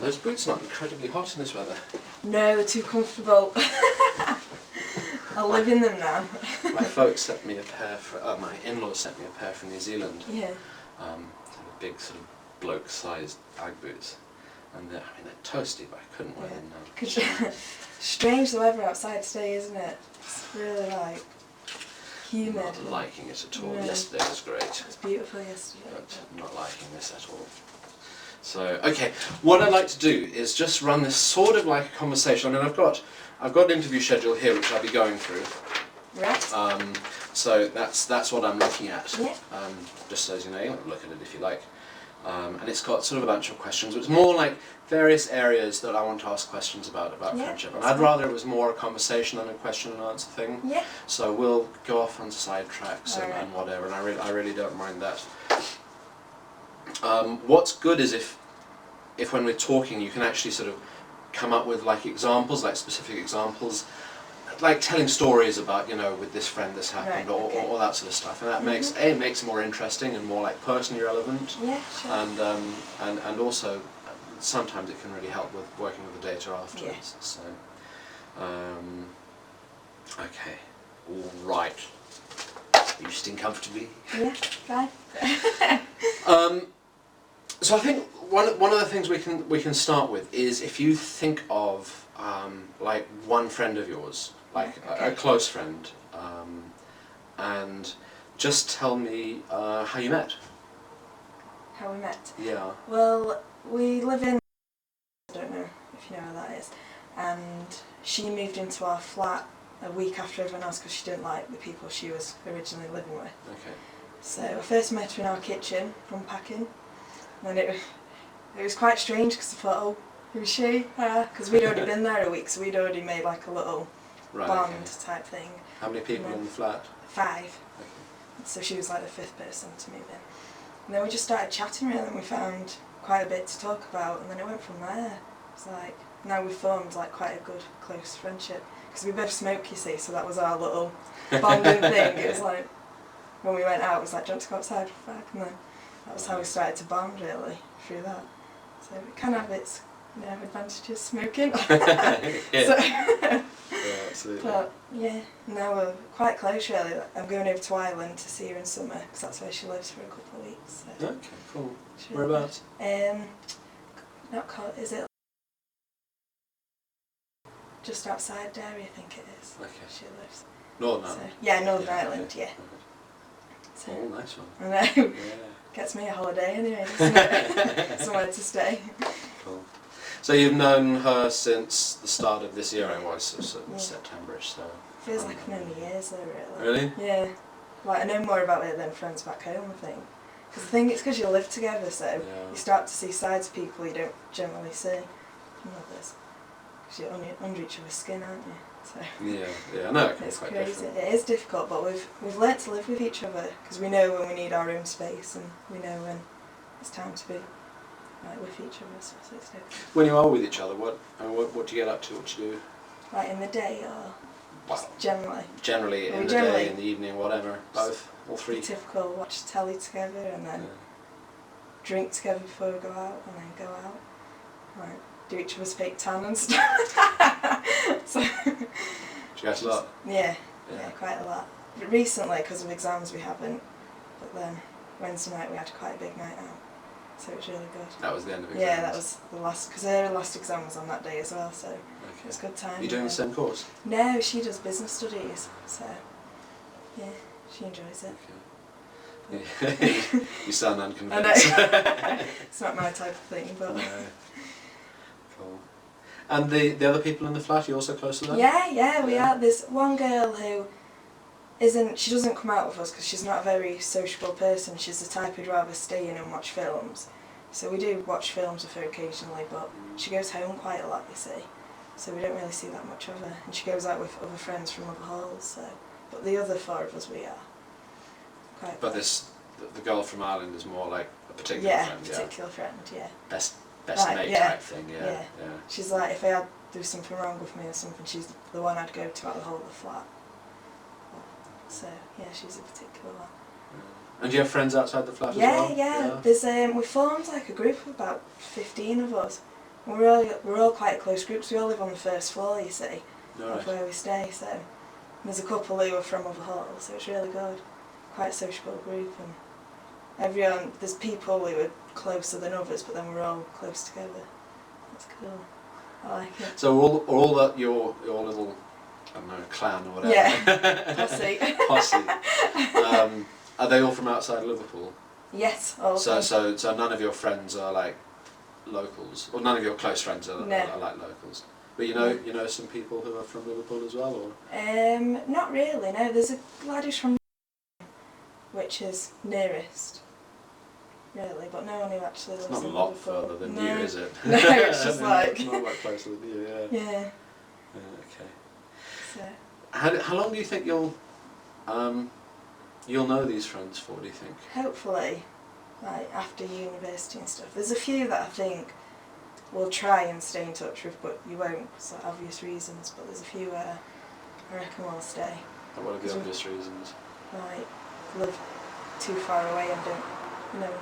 those boots not incredibly hot in this weather? No, they're too comfortable. I'll live in them now. My folks sent me a pair, my in-laws sent me a pair from New Zealand. Yeah. Big sort of bloke-sized Ugg boots. And they're toasty, but I couldn't wear them now. Strange the weather outside today, isn't it? It's really like humid. Not liking it at all. No. Yesterday was great. It was beautiful yesterday. But not liking this at all. So, okay, what I'd like to do is just run this sort of like a conversation. I mean, I've got an interview schedule here which I'll be going through. Right. So that's what I'm looking at. Yeah. Just so as you know, look at it if you like. And it's got sort of a bunch of questions. It's more like various areas that I want to ask questions about friendship. And I'd rather it was more a conversation than a question and answer thing. Yeah. So we'll go off on side tracks and whatever, and I really don't mind that. What's good is if when we're talking you can actually sort of come up with like examples, like specific examples, like telling stories about, you know, with this friend this happened, or that sort of stuff, and that makes it more interesting and more like personally relevant. Yeah, sure. And also sometimes it can really help with working with the data afterwards. Yeah. So okay, all right. Are you sitting comfortably? Yeah, fine. So I think one of the things we can start with is if you think of like one friend of yours, like a close friend, and just tell me how you met. How we met? Yeah. Well, we live in, I don't know if you know where that is, and she moved into our flat a week after everyone else because she didn't like the people she was originally living with. Okay. So I first met her in our kitchen, unpacking, and it was quite strange because I thought, oh, who's she? Because we'd already been there a week, so we'd already made like a little bond type thing. How many people in the flat? 5. Okay. So she was like the 5th person to move in. And then we just started chatting really, and we found quite a bit to talk about, and then it went from there. It's like, now we've formed like quite a good, close friendship. Because we both smoke, you see, so that was our little bonding thing. It was like, when we went out, it was like, do you want to go outside for a fag? And then that was how we started to bond really, through that. So it kind of have its, you know, advantages, smoking. Yeah, absolutely. But yeah, now we're quite close really. I'm going over to Ireland to see her in summer because that's where she lives for a couple of weeks. So. Okay, cool. Whereabouts? Not called, is it? Just outside Derry, I think it is. Okay. She lives. Northern Ireland. Yeah, Northern Ireland. Yeah. So, oh, nice one. I know. Yeah. Gets me a holiday anyway, doesn't it? Somewhere to stay. Cool. So you've known her since the start of this year, I was, so September-ish, so... Feels like I've known her years though, really. Really? Yeah. Like, I know more about her than friends back home, I think. Because I think it's because you live together, so you start to see sides of people you don't generally see from others. Because you're under each other's skin, aren't you? So yeah, I know. It's quite crazy. different. It is difficult, but we've learnt to live with each other because we know when we need our own space and we know when it's time to be like with each other. So it's difficult. When you are with each other, what do you get up to? What do you do? Like in the day or just generally? Generally in the day, in the evening, whatever. Both, all three. Typical. Watch telly together and then drink together before we go out and then go out. Like do each other's fake tan and stuff. So. Do you guys a lot? Yeah, quite a lot. But recently, because of exams, we haven't. But then Wednesday night we had quite a big night out, so it was really good. That was the end of exams? Yeah, that was the last, because her last exam was on that day as well, so it was a good time. Are you doing the same course? No, she does business studies, so yeah, she enjoys it. Okay. You sound unconvinced. I know. It's not my type of thing, but... No. Cool. And the other people in the flat, are you also close to them? Yeah, we are. There's one girl who she doesn't come out with us because she's not a very sociable person. She's the type who'd rather stay in and watch films. So we do watch films with her occasionally, but she goes home quite a lot, you see. So we don't really see that much of her. And she goes out with other friends from other halls, so... But the other 4 of us, we are. Quite but the girl from Ireland is more like a particular friend, yeah? Particular friend, yeah. Best mate type thing, yeah. She's like, if I had do something wrong with me or something, she's the one I'd go to out of the whole of the flat. So yeah, she's a particular one. And do you have friends outside the flat as well? Yeah. There's we formed like a group of about 15 of us, We're all quite a close group, so we all live on the first floor, you see, Right. of where we stay, so there's a couple who are from other halls, so it's really good. Quite a sociable group, and everyone, there's people who are closer than others, but then we're all close together. That's cool. I like it. So all that your little, I don't know, clan or whatever. Yeah, posse. Posse. Are they all from outside Liverpool? Yes, all So none of your friends are like locals, or none of your close friends are like locals. But you know some people who are from Liverpool as well, or? Not really. No, there's a lad who's from, which is nearest. Really, but no one who actually lives in Liverpool. It's not a lot further than you, is it? No, it's just like... It's not a lot closer than you, yeah. Yeah. Okay. So. How long do you think you'll know these friends for, do you think? Hopefully, like after university and stuff. There's a few that I think we'll try and stay in touch with, but you won't for obvious reasons. But there's a few where I reckon we'll stay. What are the obvious reasons? Like, live too far away and don't, you know,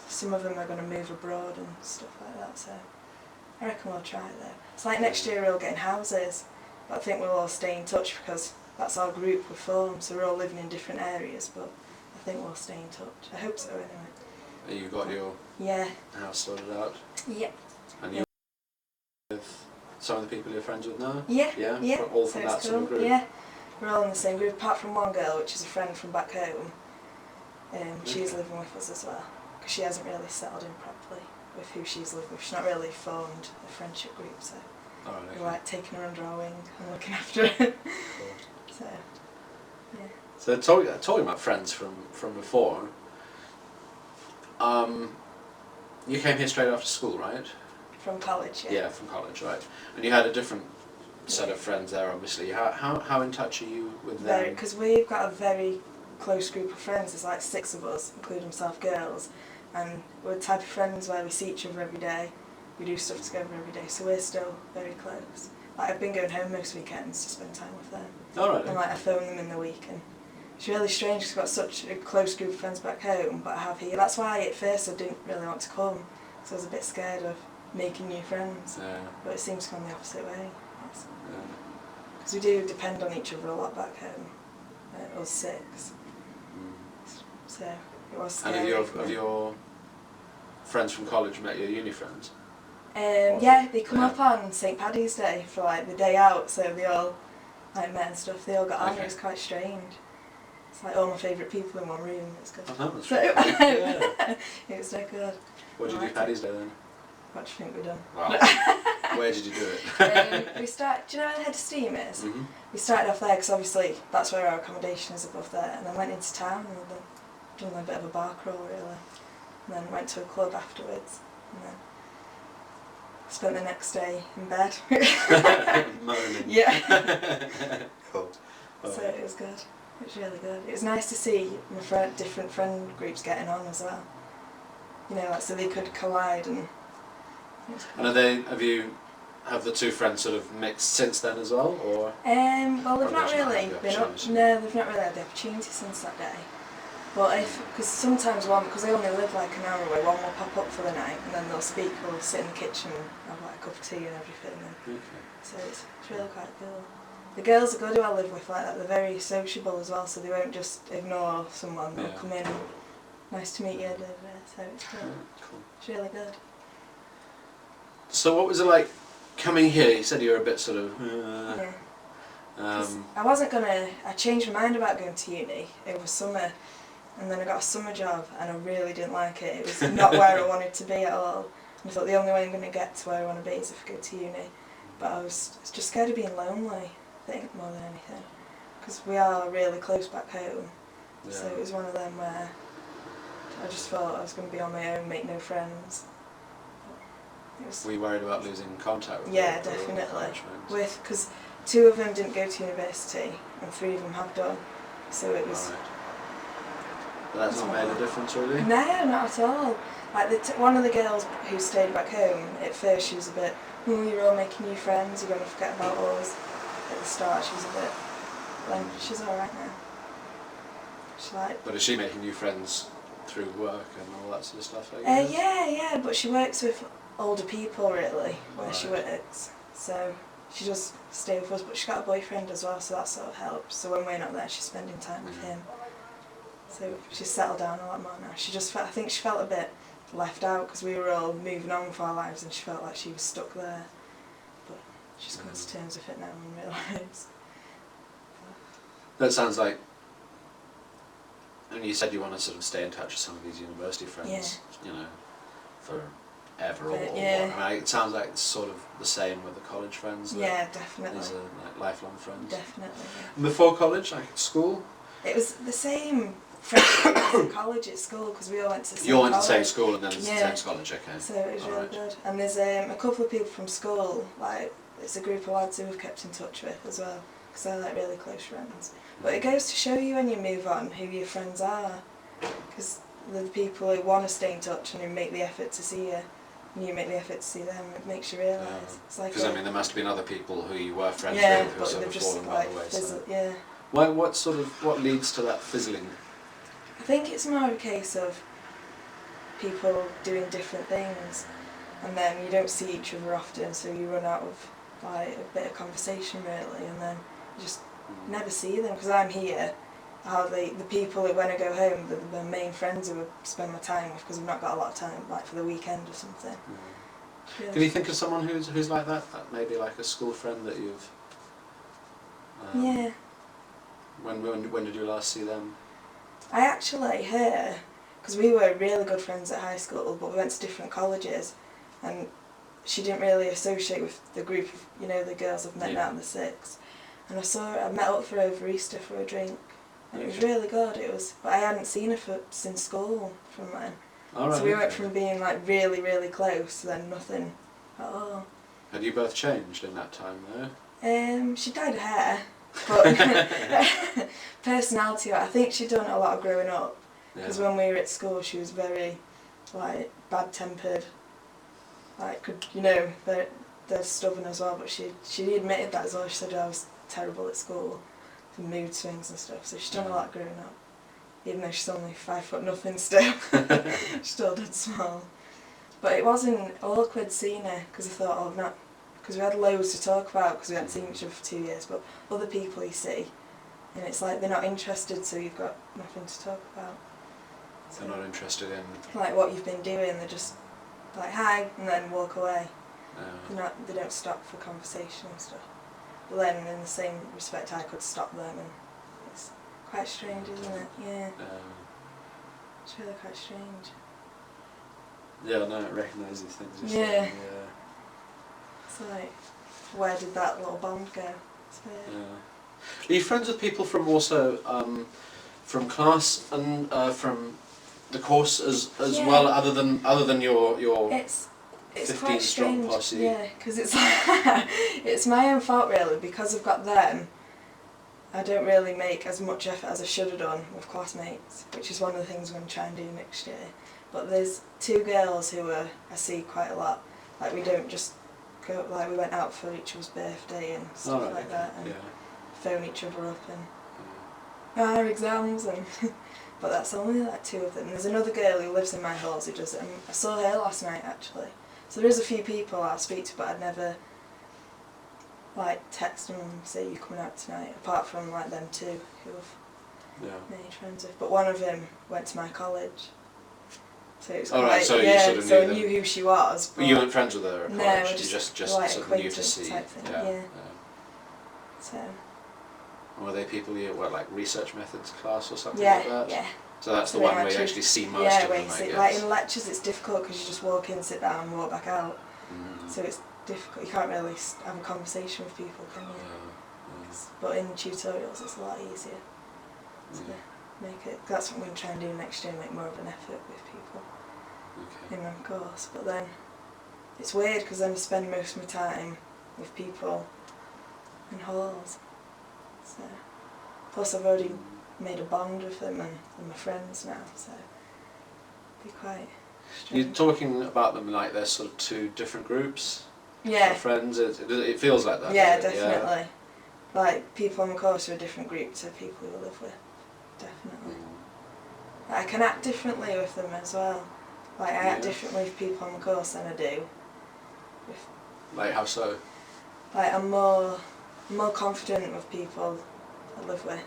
some of them are going to move abroad and stuff like that, so I reckon we'll try it there. It's like next year we're all getting houses, but I think we'll all stay in touch because that's our group we formed, so we're all living in different areas, but I think we'll stay in touch. I hope so anyway. You got your house sorted out? Yeah. And you with some of the people you're friends with now? Yeah. Yeah? All from that sort of group? Yeah. We're all in the same group, apart from one girl, which is a friend from back home. She's living with us as well, because she hasn't really settled in properly with who she's living with. She's not really formed a friendship group, so we're like taking her under our wing and looking after her. Cool. So, yeah. So talking about friends from before, you came here straight after school, right? From college, yeah. Yeah, from college, right. And you had a different set of friends there, obviously. How in touch are you with them? Because we've got a very close group of friends. There's like 6 of us, including myself, girls, and we're the type of friends where we see each other every day, we do stuff together every day, so we're still very close. Like, I've been going home most weekends to spend time with them. Alright. And like I phone them in the week, and it's really strange because I've got such a close group of friends back home, but I have here. That's why at first I didn't really want to come, because I was a bit scared of making new friends. Yeah. But it seems to go the opposite way. Because we do depend on each other a lot back home, us 6. So it was scary. And have your friends from college met your uni friends? Yeah, they come up on St Paddy's Day for like the day out, so they all like met and stuff. They all got on. It was quite strange. It's like all my favourite people in one room. It's good. Oh, that's really good. Yeah. It was so good. What did you do Paddy's Day then? What do you think we've done? Wow. Where did you do it? Do you know where the head of steam is? Mm-hmm. We started off there because obviously that's where our accommodation is above there, and then went into town and then done a bit of a bar crawl really, and then went to a club afterwards, and then spent the next day in bed. Moaning. Yeah. Cool. So it was good. It was really good. It was nice to see my different friend groups getting on as well. You know, like so they could collide and. And have the 2 friends sort of mixed since then as well, or? Well, they've not really been been up. No, they've not really had the opportunity since that day. But because sometimes because they only live like an hour away, one will pop up for the night and then they'll speak or sit in the kitchen and have like a cup of tea and everything. And so it's really quite cool. The girls are good who I live with like that. They're very sociable as well, so they won't just ignore someone. They'll come in. Nice to meet you. So it's cool. Cool. It's really good. So what was it like coming here? You said you were a bit sort of. Yeah. I wasn't gonna. I changed my mind about going to uni over summer, and then I got a summer job, and I really didn't like it. It was not where I wanted to be at all. And I thought the only way I'm gonna get to where I want to be is if I go to uni. But I was just scared of being lonely, I think, more than anything, because we are really close back home. Yeah. So it was one of them where I just thought I was going to be on my own, make no friends. Were you worried about losing contact with Yeah, definitely. Because 2 of them didn't go to university and 3 of them have done. So it was... Right. But that's not made a difference really? No, not at all. Like one of the girls who stayed back home, at first she was a bit, you're all making new friends, you're going to forget about us. At the start she was a bit... Then she's alright now. She's like... But is she making new friends through work and all that sort of stuff, I guess? Yeah, but she works with older people really, where she Right. works. So she does stay with us, but she's got a boyfriend as well, so that sort of helps. So when we're not there, she's spending time with him. So she's settled down a lot more now. I think she felt a bit left out because we were all moving on with our lives and she felt like she was stuck there. But she's come to terms with it now and realised. That sounds like, and you said you want to sort of stay in touch with some of these university friends, you know, forever or yeah. what. I mean, it sounds like it's sort of the same with the college friends. Yeah, definitely. These are like lifelong friends. Definitely. Yeah. And before college, like at school? It was the same friendship as at college at school because we all went to the same You all went to college. the same school and then the same college, okay. So it was really good. And there's a couple of people from school, like it's a group of lads who we've kept in touch with as well because they're like really close friends. But it goes to show you when you move on who your friends are because the people who want to stay in touch and who make the effort to see you and you make the effort to see them, it makes you realise. Because I mean there must have been other people who you were friends yeah, with who but sort they've of just fallen like by the way. fizzled, yeah. What leads to that fizzling? I think it's more a case of people doing different things and then you don't see each other often so you run out of like a bit of conversation really and then you just never see them because I'm here. The people that when I go home, the main friends who I spend my time with because I've not got a lot of time like for the weekend or something. Really. Can you think of someone who's like that? Maybe like a school friend that you've... yeah. When did you last see them? I actually, her, because we were really good friends at high school but we went to different colleges and she didn't really associate with the group of, you know, the girls I've met now in the six. And I met up for over Easter for a drink and it was really good. But I hadn't seen her since school from then. All right, so we went from being like really, really close to then nothing at all. Had you both changed in that time though? She dyed her hair, but personality, I think she'd done a lot of growing up. Because when we were at school she was very like bad-tempered, like could, you know, they're stubborn as well, but she admitted that as well. She said I was terrible at school, for mood swings and stuff, so she's done a lot growing up. Even though she's only 5'0" still, she's still dead small. But it wasn't awkward seeing her, because I thought, oh, not, because we had loads to talk about, because we hadn't seen each other for 2 years, but other people you see, and it's like they're not interested, so you've got nothing to talk about. So, they're not interested in... like what you've been doing, they're just like, hi, and then walk away. They don't stop for conversation and stuff. But then in the same respect I could stop them and it's quite strange, isn't it? Yeah. It's really quite strange. Yeah, no, I recognise these things. Yeah. It's like, where did that little bond go? It's weird. Are you friends with people from also from class and from the course as well, other than your It's 15 quite strong strange, posse? yeah, because it's it's my own fault really, because I've got them. I don't really make as much effort as I should have done with classmates, which is one of the things I'm trying to do next year. But there's two girls who I see quite a lot. Like we don't just go, like we went out for each other's birthday and stuff like that, and phone each other up and our exams and. But that's only like two of them. There's another girl who lives in my halls who does it, and I saw her last night actually. So there is a few people I'll speak to, but I'd never like text them and say you're coming out tonight, apart from like them two who I've made friends with. But one of them went to my college. So it was quite, so you sort of so I knew knew who she was. But you weren't friends with her at college, no, you just like sort of knew to see. type thing, So. Were they people you like research methods class or something Yeah, like that? yeah. So that's the one where you actually see most of them, I guess. Like in lectures it's difficult because you just walk in, sit down and walk back out. So it's difficult, you can't really have a conversation with people, can you? But in tutorials it's a lot easier to make it. That's what I'm going to try and do next year, make more of an effort with people in my course. But then it's weird because then I spend most of my time with people in halls. So, plus I've already made a bond with them and they're my friends now, so it'd be quite strange. You're talking about them like they're sort of two different groups? Yeah. Of friends? It feels like that. Yeah, doesn't it? definitely. Like people on the course are a different group to people who I live with. Definitely. I can act differently with them as well. Like I act differently with people on the course than I do with... Like how so? Like I'm more confident with people I live with.